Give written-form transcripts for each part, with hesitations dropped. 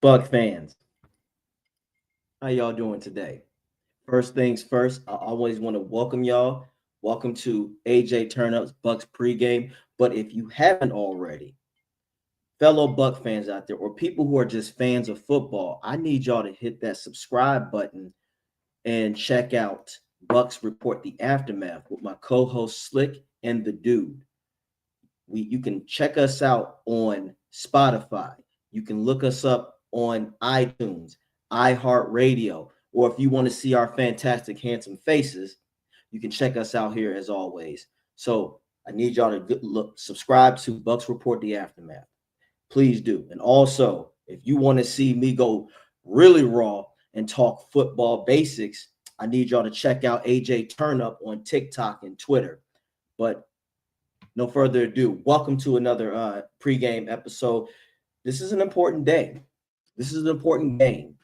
Buck fans, how y'all doing today? First things first, I always want to welcome y'all. Welcome to AJ Turnup's Bucks pregame. But if you haven't already, fellow Buck fans out there, or people who are just fans of football, I need y'all to hit that subscribe button and check out Bucks Report the Aftermath with my co-host Slick and the Dude. You can check us out on Spotify. You can look us up on iTunes, iHeartRadio, or if you want to see our fantastic, handsome faces, you can check us out here as always. So I need y'all to look, subscribe to Bucks Report the Aftermath. Please do. And also, if you want to see me go really raw and talk football basics, I need y'all to check out AJ Turnup on TikTok and Twitter. But no further ado, welcome to another pregame episode. This is an important day. This is an important game.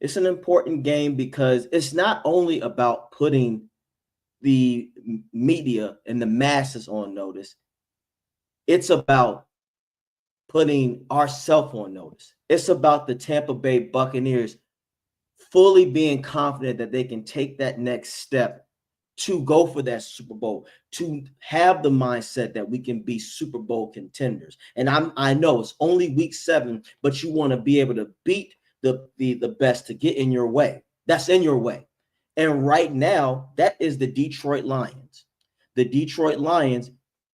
It's an important game because it's not only about putting the media and the masses on notice. It's about putting ourselves on notice. It's about the Tampa Bay Buccaneers fully being confident that they can take that next step to go for that Super Bowl, to have the mindset that we can be Super Bowl contenders. And I know it's only week 7, but you want to be able to beat the best to get in your way. That's in your way. And right now, that is the Detroit Lions. The Detroit Lions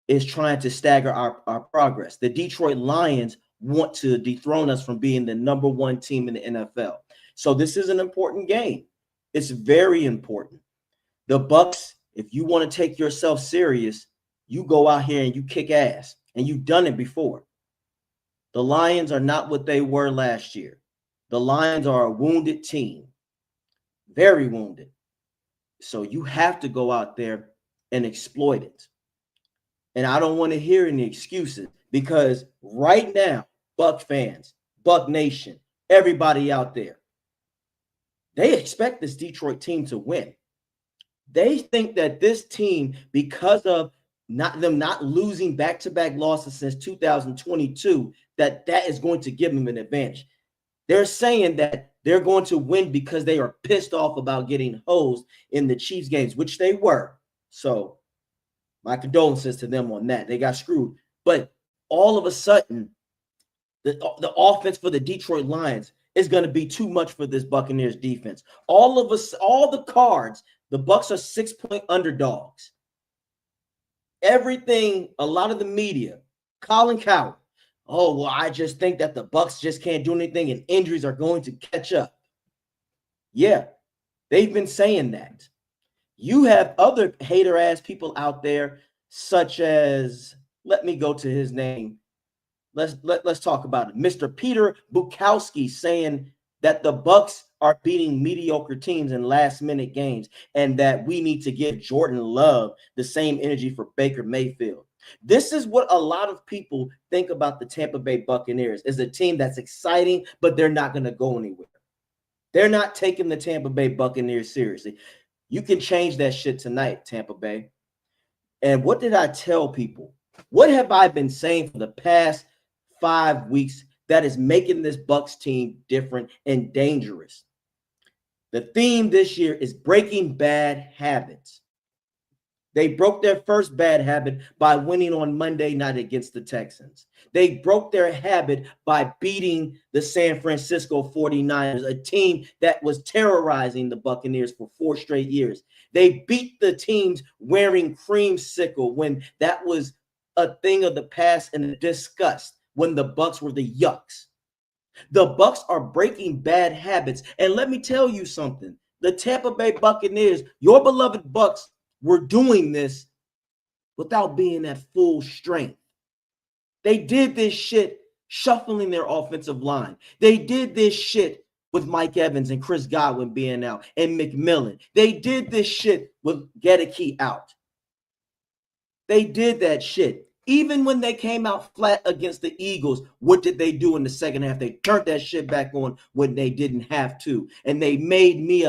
is trying to stagger our progress. The Detroit Lions want to dethrone us from being the number 1 team in the NFL. So this is an important game. It's very important. The Bucs, if you want to take yourself serious, you go out here and you kick ass, and you've done it before. The Lions are not what they were last year. The Lions are a wounded team, very wounded. So you have to go out there and exploit it. And I don't want to hear any excuses, because right now, Buck fans, Buck Nation, everybody out there, they expect this Detroit team to win. They think that this team, because of not losing back-to-back losses since 2022, that is going to give them an advantage. They're saying that they're going to win because they are pissed off about getting hosed in the Chiefs games, which they were. So my condolences to them on that. They got screwed. But all of a sudden, the offense for the Detroit Lions is going to be too much for this Buccaneers defense. All the cards, the Bucs are 6-point underdogs. Everything, a lot of the media, Colin Cowherd, oh, well, I just think that the Bucs just can't do anything and injuries are going to catch up. Yeah, they've been saying that. You have other hater-ass people out there, such as, let me go to his name. Let's talk about it. Mr. Peter Bukowski saying that the Bucs are beating mediocre teams in last-minute games and that we need to give Jordan Love the same energy for Baker Mayfield. This is what a lot of people think about the Tampa Bay Buccaneers, is a team that's exciting, but they're not going to go anywhere. They're not taking the Tampa Bay Buccaneers seriously. You can change that shit tonight, Tampa Bay. And what did I tell people? What have I been saying for the past 5 weeks that is making this Bucs team different and dangerous? The theme this year is breaking bad habits. They broke their first bad habit by winning on Monday night against the Texans. They broke their habit by beating the San Francisco 49ers, a team that was terrorizing the Buccaneers for 4 straight years. They beat the teams wearing creamsicle when that was a thing of the past and a disgust, when the Bucs were the Yucks. The Bucs are breaking bad habits. And let me tell you something. The Tampa Bay Buccaneers, your beloved Bucs, were doing this without being at full strength. They did this shit shuffling their offensive line. They did this shit with Mike Evans and Chris Godwin being out and McMillan. They did this shit with Gedeke out. They did that shit. Even when they came out flat against the Eagles, what did they do in the second half? They turned that shit back on when they didn't have to. And they made me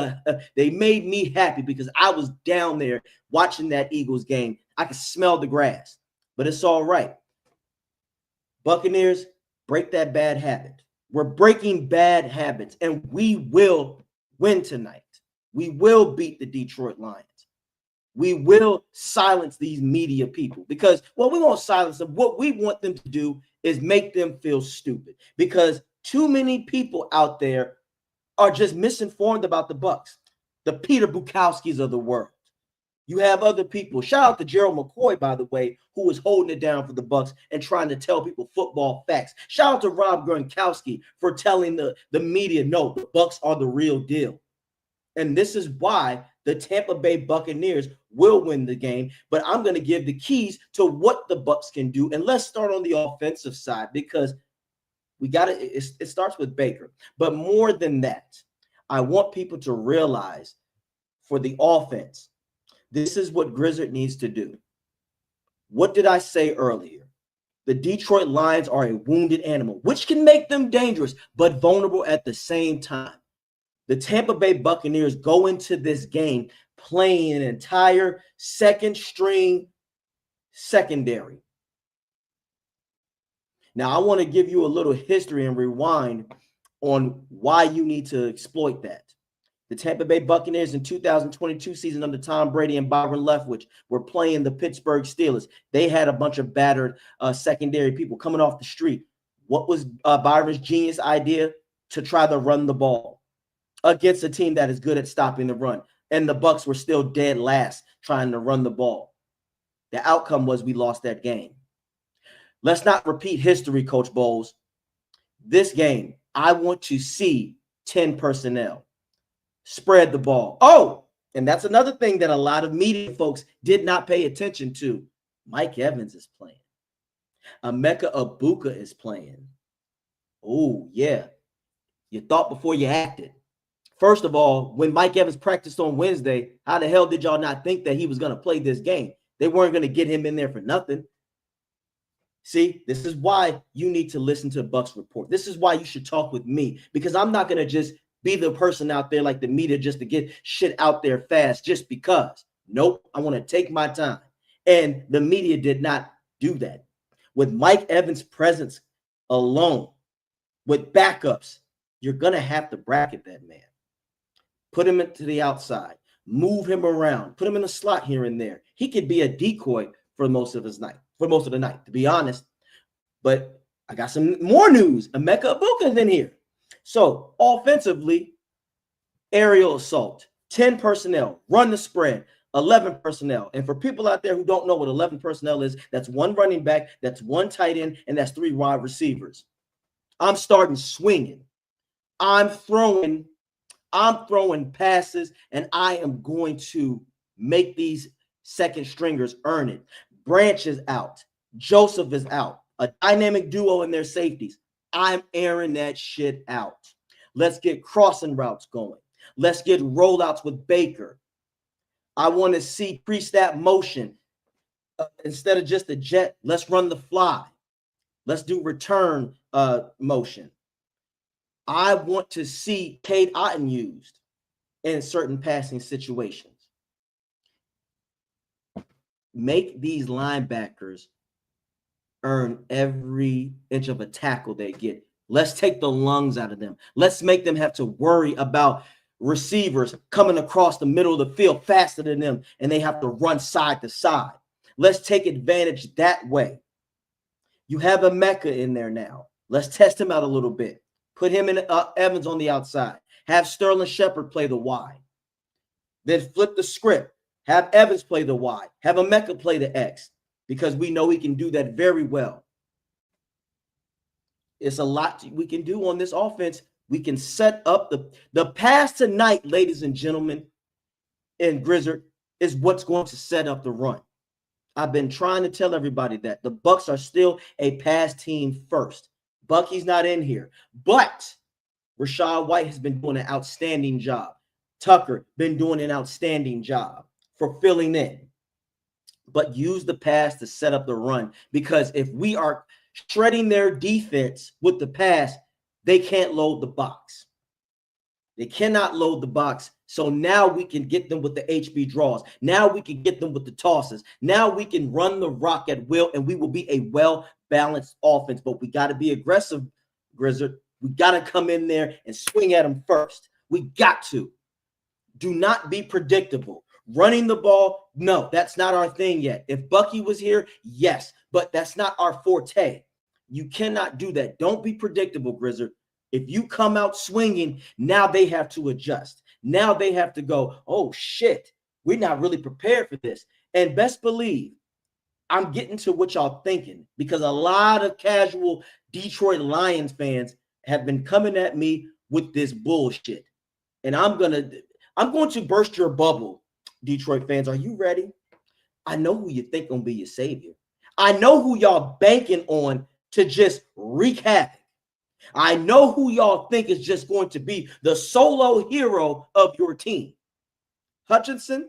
happy because I was down there watching that Eagles game. I could smell the grass. But it's all right. Buccaneers, break that bad habit. We're breaking bad habits, and we will win tonight. We will beat the Detroit Lions. We will silence these media people because, well, we won't silence them. What we want them to do is make them feel stupid because too many people out there are just misinformed about the Bucs, the Peter Bukowskis of the world. You have other people. Shout out to Gerald McCoy, by the way, who was holding it down for the Bucs and trying to tell people football facts. Shout out to Rob Gronkowski for telling the media, no, the Bucs are the real deal. And this is why the Tampa Bay Buccaneers will win the game. But I'm going to give the keys to what the Bucs can do. And let's start on the offensive side because we got to, it starts with Baker. But more than that, I want people to realize for the offense, this is what Grizzard needs to do. What did I say earlier? The Detroit Lions are a wounded animal, which can make them dangerous, but vulnerable at the same time. The Tampa Bay Buccaneers go into this game playing an entire second string secondary. Now, I want to give you a little history and rewind on why you need to exploit that. The Tampa Bay Buccaneers in 2022 season under Tom Brady and Byron Leftwich were playing the Pittsburgh Steelers. They had a bunch of battered secondary people coming off the street. What was Byron's genius idea? To try to run the ball against a team that is good at stopping the run. And the Bucs were still dead last trying to run the ball. The outcome was we lost that game. Let's not repeat history, Coach Bowles. This game, I want to see 10 personnel. Spread the ball. Oh, and that's another thing that a lot of media folks did not pay attention to. Mike Evans is playing. Emeka Egbuka is playing. Oh, yeah. You thought before you acted. First of all, when Mike Evans practiced on Wednesday, how the hell did y'all not think that he was going to play this game? They weren't going to get him in there for nothing. See, this is why you need to listen to Bucs Report. This is why you should talk with me, because I'm not going to just be the person out there like the media just to get shit out there fast just because. Nope, I want to take my time. And the media did not do that. With Mike Evans' presence alone, with backups, you're going to have to bracket that man. Put him into the outside. Move him around. Put him in a slot here and there. He could be a decoy for most of the night, to be honest. But I got some more news. Emeka Egbuka's in here. So offensively, aerial assault, 10 personnel, run the spread, 11 personnel. And for people out there who don't know what 11 personnel is, that's one running back, that's one tight end, and that's 3 wide receivers. I'm starting swinging. I'm throwing passes, and I am going to make these second stringers earn it. Branch is out. Joseph is out. A dynamic duo in their safeties. I'm airing that shit out. Let's get crossing routes going. Let's get rollouts with Baker. I want to see pre-snap motion. Instead of just a jet, let's run the fly. Let's do return motion. I want to see Cade Otton used in certain passing situations. Make these linebackers earn every inch of a tackle they get. Let's take the lungs out of them. Let's make them have to worry about receivers coming across the middle of the field faster than them, and they have to run side to side. Let's take advantage that way. You have Emeka in there now. Let's test him out a little bit. Put him in Evans on the outside. Have Sterling Shepard play the Y. Then flip the script. Have Evans play the Y. Have Emeka play the X, because we know he can do that very well. It's a lot we can do on this offense. We can set up the pass tonight, ladies and gentlemen, in Grizzard is what's going to set up the run. I've been trying to tell everybody that the Bucs are still a pass team first. Bucky's not in here, but Rachaad White has been doing an outstanding job. Tucker been doing an outstanding job for filling in. But use the pass to set up the run, because if we are shredding their defense with the pass, they can't load the box. They cannot load the box. So now we can get them with the HB draws. Now we can get them with the tosses. Now we can run the rock at will, and we will be a well-balanced offense. But we got to be aggressive, Grizzard. We got to come in there and swing at them first. We got to. Do not be predictable. Running the ball, no, that's not our thing yet. If Bucky was here, yes, but that's not our forte. You cannot do that. Don't be predictable, Grizzard. If you come out swinging, now they have to adjust. Now they have to go, oh, shit, we're not really prepared for this. And best believe, I'm getting to what y'all thinking, because a lot of casual Detroit Lions fans have been coming at me with this bullshit. And I'm going to burst your bubble, Detroit fans. Are you ready? I know who you think gonna be your savior. I know who y'all banking on to just wreak havoc. I know who y'all think is just going to be the solo hero of your team. Hutchinson.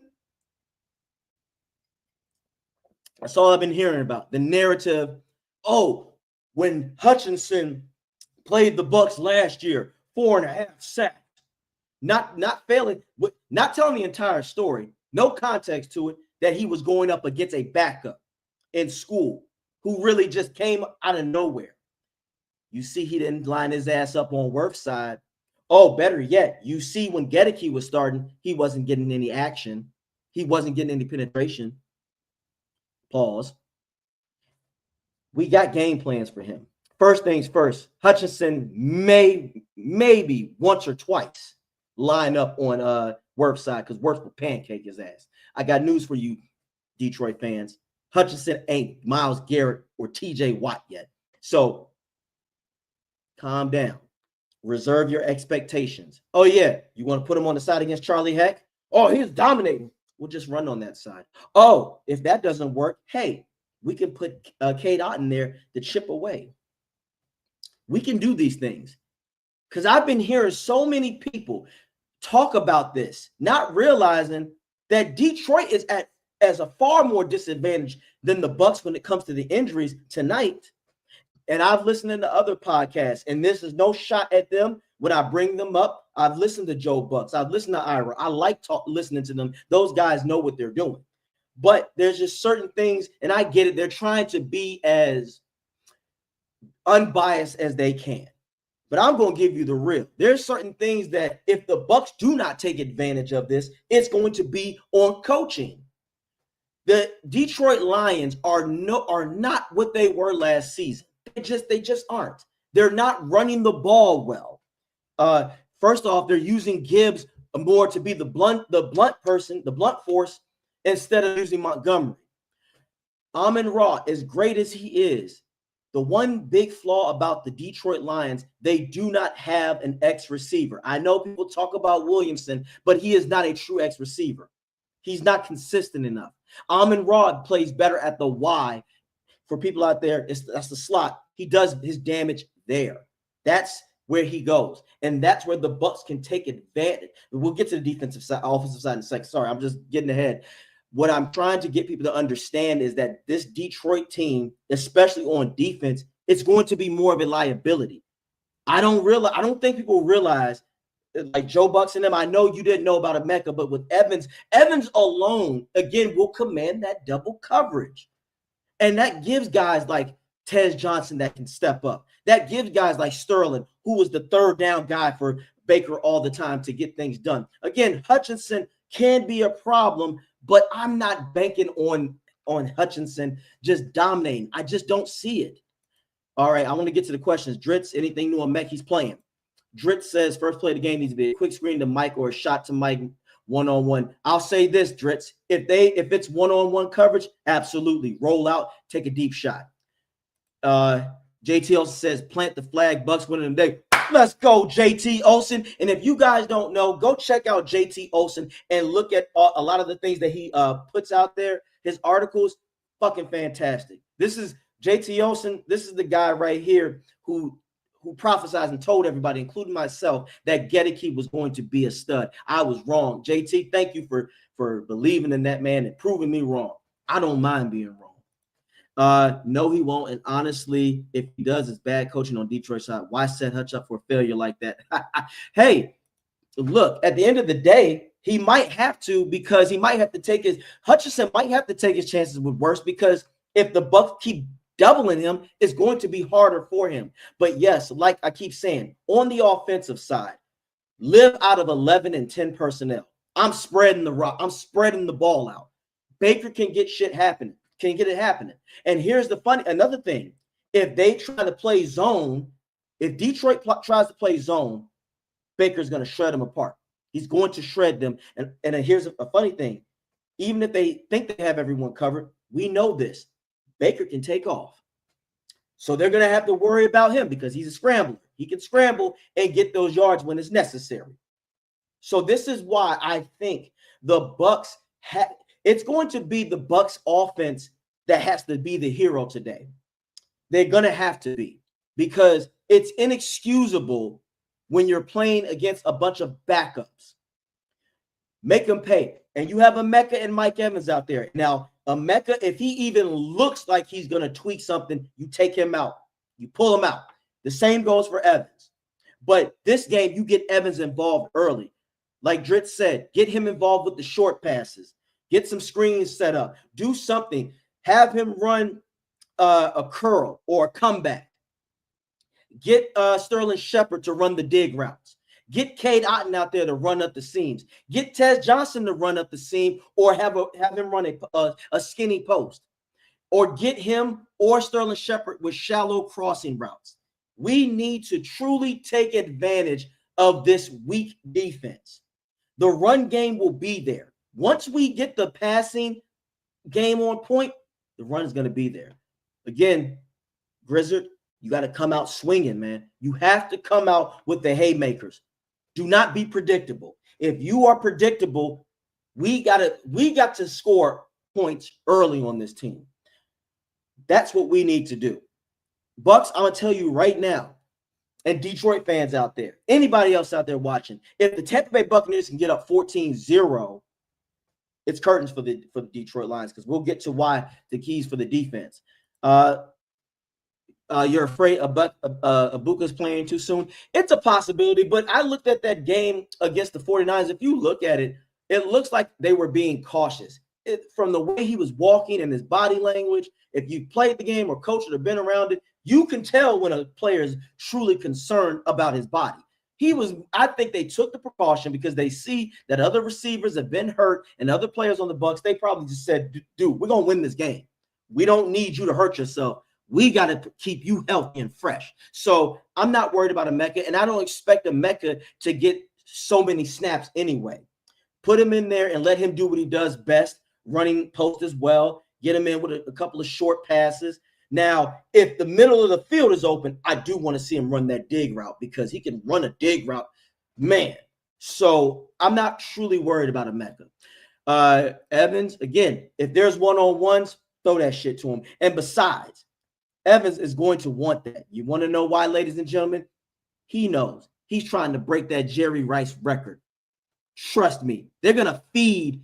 That's all I've been hearing about. The narrative. Oh, when Hutchinson played the Bucs last year, 4.5 sacks. Not failing, not telling the entire story, no context to it, that he was going up against a backup in school who really just came out of nowhere. You see, he didn't line his ass up on Wirf's side. Oh, better yet, you see when Gedeke was starting, he wasn't getting any action. He wasn't getting any penetration. Pause. We got game plans for him. First things first, Hutchinson maybe once or twice line up on Wirf's side, because Wirf will pancake his ass. I got news for you, Detroit fans. Hutchinson ain't Myles Garrett or TJ Watt yet. So calm down. Reserve your expectations. Oh, yeah, you want to put him on the side against Charlie Heck? Oh, he's dominating. We'll just run on that side. Oh, if that doesn't work, hey, we can put Cade Otton there to chip away. We can do these things. Because I've been hearing so many people talk about this, not realizing that Detroit is as a far more disadvantage than the Bucs when it comes to the injuries tonight. And I've listened to other podcasts, and this is no shot at them when I bring them up. I've listened to Joe Bucks. I've listened to Ira. I like listening to them. Those guys know what they're doing. But there's just certain things, and I get it. They're trying to be as unbiased as they can. But I'm going to give you the real. There's certain things that if the Bucs do not take advantage of this, it's going to be on coaching. The Detroit Lions are not what they were last season. They just aren't. They're not running the ball well. First off, they're using Gibbs more to be the blunt person, the blunt force, instead of using Montgomery. Amon-Ra, as great as he is, the one big flaw about the Detroit Lions, they do not have an X receiver. I know people talk about Williamson, but he is not a true X receiver. He's not consistent enough. Amon-Ra plays better at the Y. For people out there, that's the slot. He does his damage there. That's where he goes. And that's where the Bucs can take advantage. We'll get to the defensive side, offensive side in a second. Sorry, I'm just getting ahead. What I'm trying to get people to understand is that this Detroit team, especially on defense, it's going to be more of a liability. I don't think people realize, like Joe Bucks and them, I know you didn't know about Emeka, but with Evans alone, again, will command that double coverage. And that gives guys like Tez Johnson that can step up. That gives guys like Sterling, who was the third down guy for Baker all the time to get things done. Again, Hutchinson can be a problem, but I'm not banking on Hutchinson just dominating. I just don't see it. All right, I want to get to the questions. Dritz, anything new on Mech? He's playing. Dritz says first play of the game needs to be a quick screen to Mike or a shot to Mike one-on-one. I'll say this, Dritz. If it's one-on-one coverage, absolutely. Roll out, take a deep shot. JT Olsen says plant the flag, Bucks winning the day. Let's go, JT Olsen. And if you guys don't know, go check out JT Olsen and look at a lot of the things that he puts out there. His articles, fucking fantastic. This is JT Olsen. This is the guy right here who prophesied and told everybody, including myself, that Gedeke was going to be a stud. I was wrong. JT, thank you for believing in that man and proving me wrong. I don't mind being wrong. No, he won't. And honestly, if he does, it's bad coaching on Detroit's side. Why set Hutch up for failure like that? Hey, look, at the end of the day, he might have to, because he might have to take Hutchinson might have to take his chances with Wirfs, because if the Bucs keep doubling him is going to be harder for him. But yes, like I keep saying, on the offensive side, live out of 11 and 10 personnel. I'm spreading the rock. I'm spreading the ball out. Baker can get shit happening. Can get it happening. And here's the funny, another thing. If they try to play zone, if Detroit tries to play zone, Baker's going to shred them apart. He's going to shred them. And here's a funny thing. Even if they think they have everyone covered, we know this. Baker can take off. So they're going to have to worry about him because he's a scrambler. He can scramble and get those yards when it's necessary. So this is why I think the Bucs it's going to be the Bucs offense that has to be the hero today. They're going to have to be, because it's inexcusable when you're playing against a bunch of backups. Make them pay. And you have Emeka and Mike Evans out there. Now, Emeka, if he even looks like he's going to tweak something, you take him out. You pull him out. The same goes for Evans. But this game, you get Evans involved early. Like Dritz said, get him involved with the short passes. Get some screens set up. Do something. Have him run a curl or a comeback. Get Sterling Shepard to run the dig routes. Get Cade Otton out there to run up the seams. Get Tez Johnson to run up the seam, or have him run a skinny post. Or get him or Sterling Shepard with shallow crossing routes. We need to truly take advantage of this weak defense. The run game will be there. Once we get the passing game on point, the run is going to be there. Again, Grizzard, you got to come out swinging, man. You have to come out with the haymakers. Do not be predictable. If you are predictable, we got to score points early on this team. That's what we need to do. Bucs, I'm going to tell you right now, and Detroit fans out there, anybody else out there watching, if the Tampa Bay Buccaneers can get up 14-0, it's curtains for the Detroit Lions, because we'll get to why the keys for the defense. You're afraid Ibuka's playing too soon? It's a possibility, but I looked at that game against the 49ers. If you look at it, it looks like they were being cautious. From the way he was walking and his body language, if you played the game or coached it or been around it, you can tell when a player is truly concerned about his body. I think they took the precaution because they see that other receivers have been hurt and other players on the Bucs. They probably just said, dude, we're going to win this game. We don't need you to hurt yourself. We got to keep you healthy and fresh. So I'm not worried about Emeka, and I don't expect Emeka to get so many snaps anyway. Put him in there and let him do what he does best, running post as well. Get him in with a couple of short passes. Now, if the middle of the field is open, I do want to see him run that dig route, because he can run a dig route, man. So I'm not truly worried about Emeka. Evans, again, if there's one-on-ones, throw that shit to him. And besides, Evans is going to want that. You want to know why, ladies and gentlemen? He knows. He's trying to break that Jerry Rice record. Trust me, they're going to feed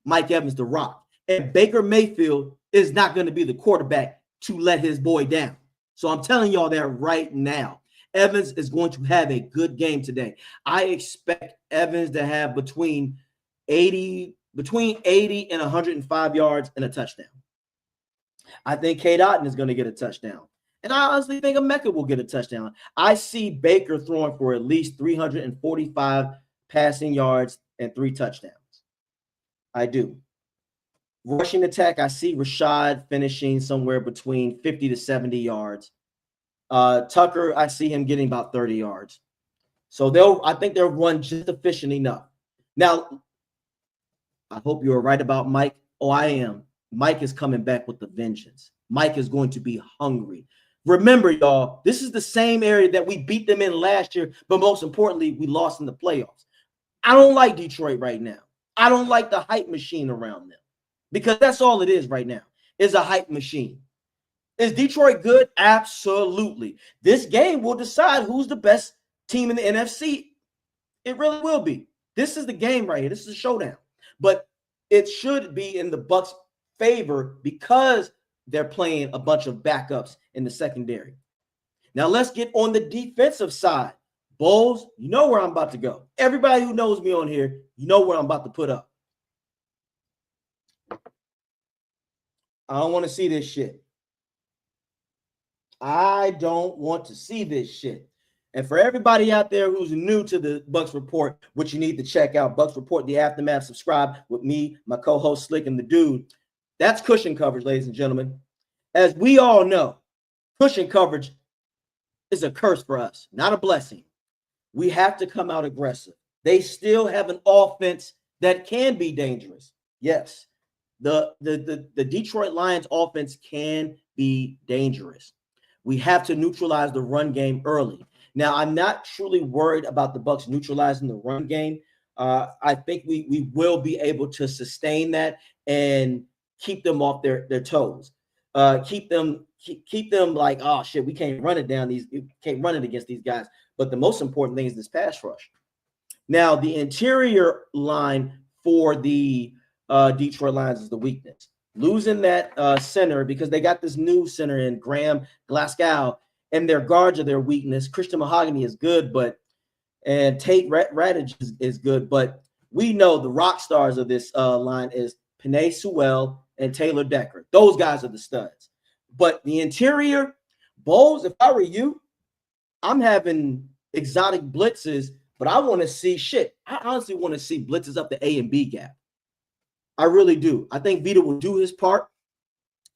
Mike Evans the rock. And Baker Mayfield is not going to be the quarterback to let his boy down. So I'm telling y'all that right now. Evans is going to have a good game today. I expect Evans to have between 80 and 105 yards and a touchdown. I think Cade Otton is going to get a touchdown. And I honestly think Emeka will get a touchdown. I see Baker throwing for at least 345 passing yards and 3 touchdowns. I do. Rushing attack, I see Rashad finishing somewhere between 50 to 70 yards. Tucker, I see him getting about 30 yards. So I think they'll run just efficient enough. Now, I hope you're right about Mike. Oh, I am. Mike is coming back with the vengeance. Mike is going to be hungry. Remember, y'all, this is the same area that we beat them in last year, but most importantly, we lost in the playoffs. I don't like Detroit right now. I don't like the hype machine around them, because that's all it is right now, is a hype machine. Is Detroit good? Absolutely. This game will decide who's the best team in the NFC. It really will be. This is the game right here. This is a showdown. But it should be in the Bucs' favor because they're playing a bunch of backups in the secondary. Now let's get on the defensive side. Bowles, you know where I'm about to go. Everybody who knows me on here, you know where I'm about to put up. I don't want to see this shit. I don't want to see this shit. And for everybody out there who's new to the Bucs Report, which you need to check out, Bucs Report, The Aftermath, subscribe with me, my co-host Slick, and the dude. That's cushion coverage, ladies and gentlemen. As we all know, cushion coverage is a curse for us, not a blessing. We have to come out aggressive. They still have an offense that can be dangerous. Yes, the Detroit Lions offense can be dangerous. We have to neutralize the run game early. Now, I'm not truly worried about the Bucs neutralizing the run game. I think we will be able to sustain that and keep them off their toes. Keep them like, oh shit, we can't run it down these, can't run it against these guys. But the most important thing is this pass rush. Now, the interior line for the Detroit Lions is the weakness. Losing that center, because they got this new center in Graham Glasgow, and their guards are their weakness. Christian Mahogany is good, and Tate Radage is good, but we know the rock stars of this line is Penei Sewell and Taylor Decker. Those guys are the studs. But the interior, Bowles, if I were you, I'm having exotic blitzes, but I want to see shit. I honestly want to see blitzes up the A and B gap. I really do. I think Vita will do his part.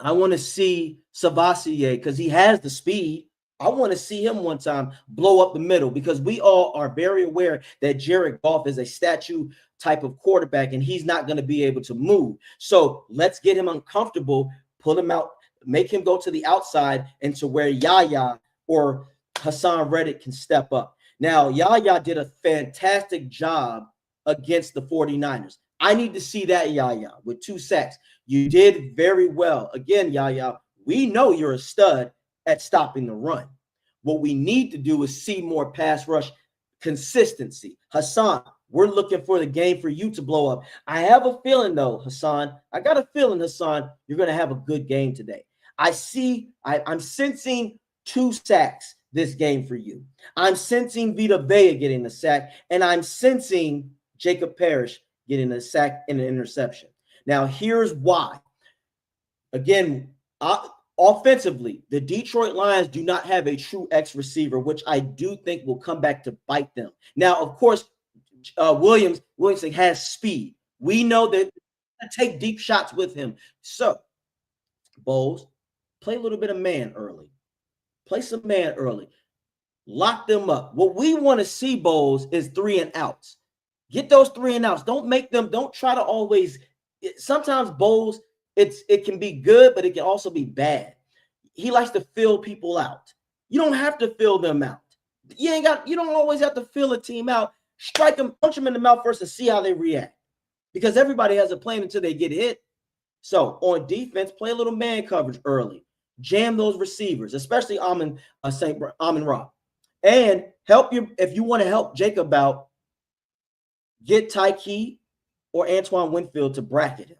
I want to see Savassier because he has the speed. I want to see him one time blow up the middle because we all are very aware that Jared Goff is a statue type of quarterback and he's not going to be able to move. So let's get him uncomfortable, pull him out, make him go to the outside and to where Yaya or Hassan Reddick can step up. Now, Yaya did a fantastic job against the 49ers. I need to see that, Yaya, with 2 sacks. You did very well. Again, Yaya, we know you're a stud at stopping the run. What we need to do is see more pass rush consistency. Hassan, we're looking for the game for you to blow up. I have a feeling, though, Hassan, I got a feeling, Hassan, you're going to have a good game today. I'm sensing 2 sacks this game for you. I'm sensing Vita Vea getting the sack, and I'm sensing Jacob Parrish getting a sack and an interception. Now, here's why. Again, offensively, the Detroit Lions do not have a true X receiver, which I do think will come back to bite them. Now, of course, Williamson has speed. We know that take deep shots with him. So, Bowles, play a little bit of man early. Play some man early. Lock them up. What we want to see, Bowles, is 3 and outs. Get those 3 and outs. Don't try to always. Sometimes Bowles, it can be good, but it can also be bad. He likes to fill people out. You don't have to fill them out. You don't always have to fill a team out. Strike them, punch them in the mouth first and see how they react. Because everybody has a plan until they get hit. So on defense, play a little man coverage early. Jam those receivers, especially Amon Ra. And help you if you want to help Jacob out. Get Tyke or Antoine Winfield to bracket him.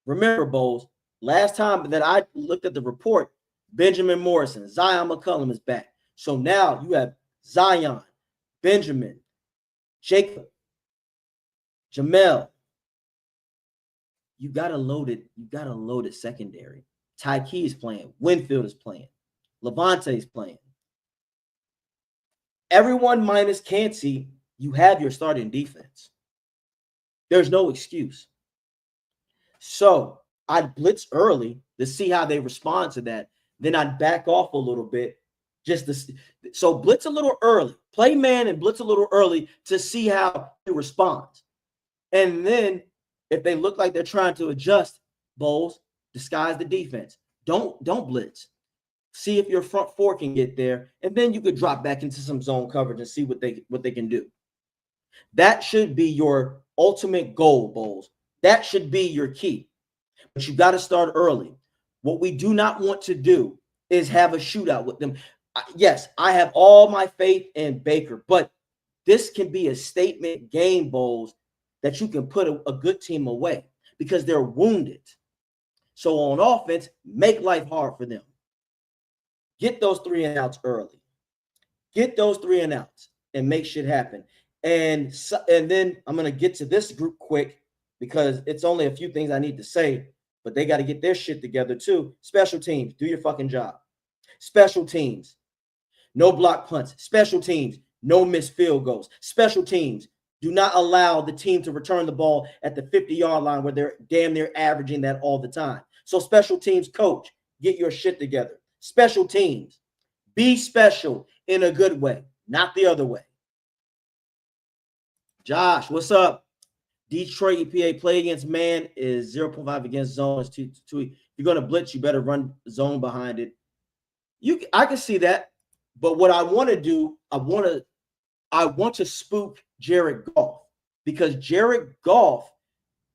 Remember, Bowles, last time that I looked at the report, Benjamin Morrison, Zion McCullum is back. So now you have Zion, Benjamin, Jacob, Jamel. You got a loaded secondary. Tyke is playing. Winfield is playing. Levante is playing. Everyone minus Cansey, you have your starting defense. There's no excuse. So I'd blitz early to see how they respond to that. Then I'd back off a little bit so blitz a little early. Play man and blitz a little early to see how he responds. And then if they look like they're trying to adjust, Bowles, disguise the defense. Don't blitz. See if your front 4 can get there, and then you could drop back into some zone coverage and see what they can do. That should be your ultimate goal, Bowles. That should be your key. But you got to start early. What we do not want to do is have a shootout with them. Yes, I have all my faith in Baker, but this can be a statement game, Bowles, that you can put a good team away because they're wounded. So on offense, make life hard for them. Get those 3 and outs early. Get those 3 and outs and make shit happen. And then I'm going to get to this group quick because it's only a few things I need to say, but they got to get their shit together too. Special teams, do your fucking job. Special teams, no block punts. Special teams, no missed field goals. Special teams, do not allow the team to return the ball at the 50-yard line where they're damn near averaging that all the time. So special teams coach, get your shit together. Special teams, be special in a good way, not the other way. Josh, what's up? Detroit EPA play against man is 0.5 against zone. Is two. If you're going to blitz, you better run zone behind it. I can see that. But what I want to do, I want to spook Jared Goff, because Jared Goff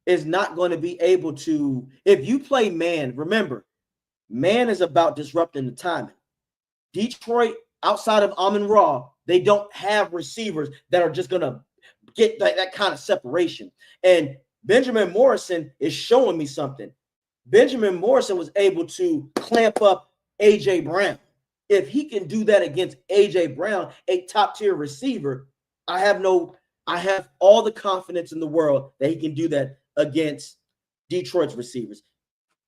is not going to be able to, if you play man, remember, man is about disrupting the timing. Detroit, outside of Amon-Ra, they don't have receivers that are just going to get that kind of separation. And Benjamin Morrison is showing me something. Benjamin Morrison was able to clamp up A.J. Brown. If he can do that against A.J. Brown, a top-tier receiver, I have all the confidence in the world that he can do that against Detroit's receivers.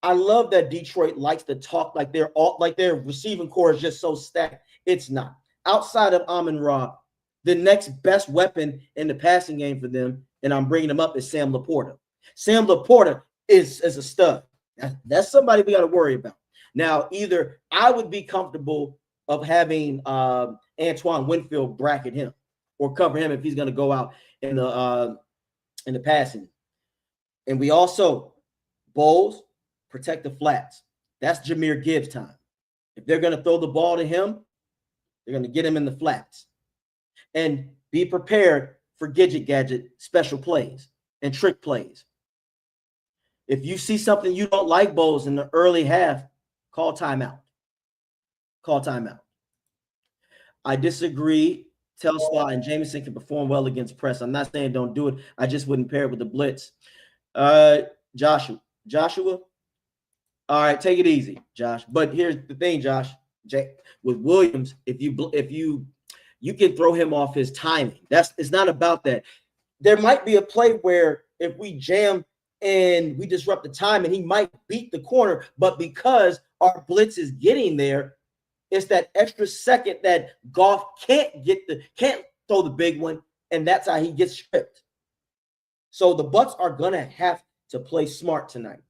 I love that Detroit likes to talk like their receiving core is just so stacked. It's not. Outside of Amon-Ra, the next best weapon in the passing game for them, and I'm bringing him up, is Sam Laporta. Sam Laporta is a stud. That's somebody we got to worry about. Now, either I would be comfortable of having Antoine Winfield bracket him or cover him if he's going to go out in the passing. And we also, Bowles, protect the flats. That's Jahmyr Gibbs' time. If they're going to throw the ball to him, they're going to get him in the flats. And be prepared for gadget special plays and trick plays. If you see something you don't like, Bowles, in the early half, call timeout. Call timeout. I disagree. Telstar and Jameson can perform well against press. I'm not saying don't do it. I just wouldn't pair it with the blitz. Joshua. All right, take it easy, Josh. But here's the thing, Josh. With Williams, if you can throw him off his timing. It's not about that. There might be a play where if we jam and we disrupt the time, and he might beat the corner, but because our blitz is getting there, it's that extra second that Goff can't throw the big one, and that's how he gets stripped. So the Bucs are gonna have to play smart tonight.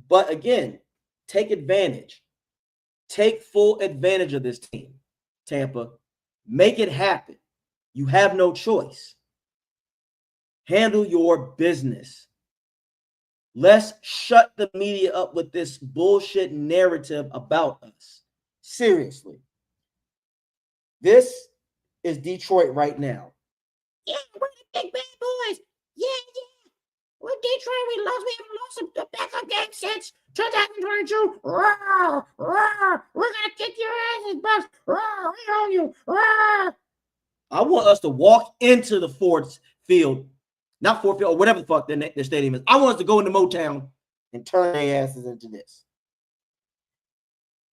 But again, take advantage. Take full advantage of this team, Tampa. Make it happen. You have no choice. Handle your business. Let's shut the media up with this bullshit narrative about us. Seriously. This is Detroit right now. Yeah, we're the big bad boys. Yeah. We're Detroit. We haven't lost a backup game since 2022. We're gonna kick your asses, Bucs. We own you. I want us to walk into the Ford Field, not Ford Field, or whatever the fuck their stadium is. I want us to go into Motown and turn their asses into this.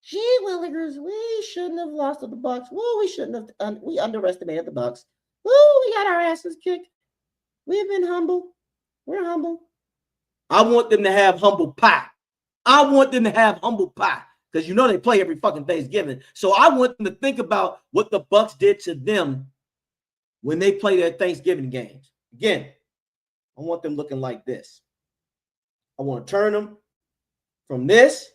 Gee willikers, we shouldn't have lost to the Bucs. Woo, we shouldn't have. We underestimated the Bucs. Woo, we got our asses kicked. We've been humble. We're humble. I want them to have humble pie. Because you know they play every fucking Thanksgiving. So I want them to think about what the Bucs did to them when they play their Thanksgiving games. Again, I want them looking like this. I want to turn them from this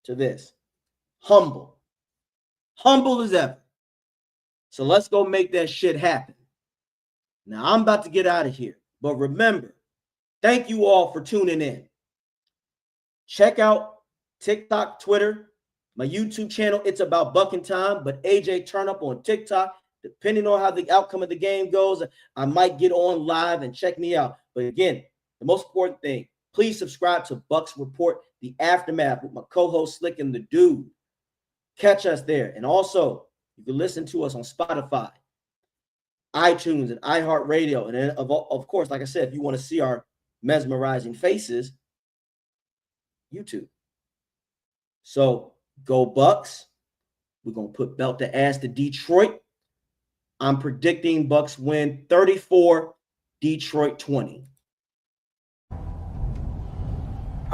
to this. Humble. Humble as ever. So let's go make that shit happen. Now, I'm about to get out of here. But remember, thank you all for tuning in. Check out TikTok, Twitter, my YouTube channel. It's about Bucking Time, but AJ Turn Up on TikTok. Depending on how the outcome of the game goes, I might get on live and check me out. But again, the most important thing, please subscribe to Bucs Report, the aftermath with my co-host Slick and the Dude. Catch us there. And also, you can listen to us on Spotify, iTunes, and iHeartRadio. And then, of course, like I said, if you want to see our mesmerizing faces, YouTube. So go Bucs. We're going to put belt to ass to Detroit. I'm predicting Bucs win 34, Detroit 20.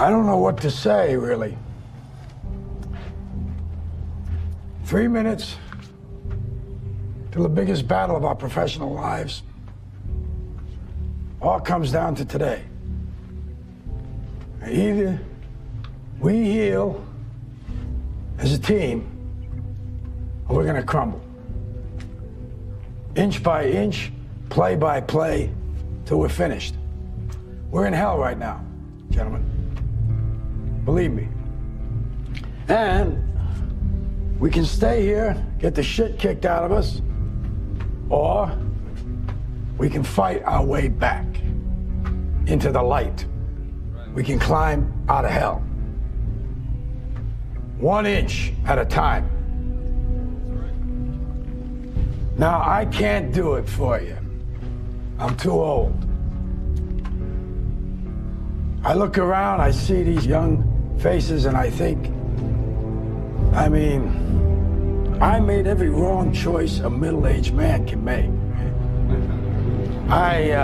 I don't know what to say, really. 3 minutes till the biggest battle of our professional lives. All comes down to today. Either we heal as a team, or we're gonna crumble. Inch by inch, play by play, till we're finished. We're in hell right now, gentlemen. Believe me. And we can stay here, get the shit kicked out of us, or we can fight our way back into the light. We can climb out of hell. 1 inch at a time. Now, I can't do it for you. I'm too old. I look around, I see these young faces, and I think, I made every wrong choice a middle-aged man can make. I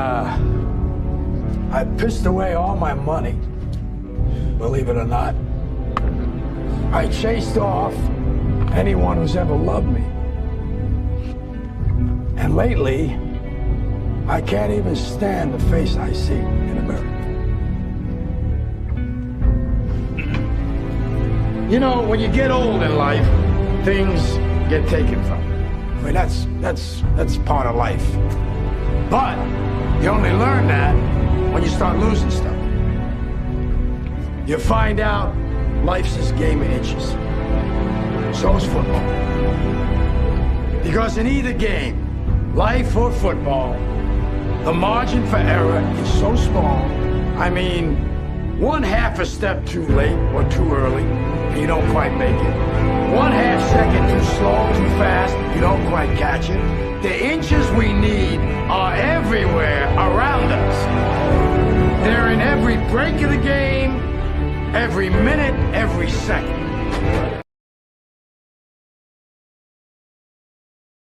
pissed away all my money, believe it or not. I chased off anyone who's ever loved me. And lately, I can't even stand the face I see in the mirror. You know, when you get old in life, things get taken from you. I mean, that's part of life. But you only learn that when you start losing stuff. You find out life's this game of inches. So is football. Because in either game, life or football, the margin for error is so small. I mean, 1/2 a step too late or too early, and you don't quite make it. 1/2 second too slow, too fast, you don't quite catch it. The inches we need are everywhere around us. They're in every break of the game, every minute, every second.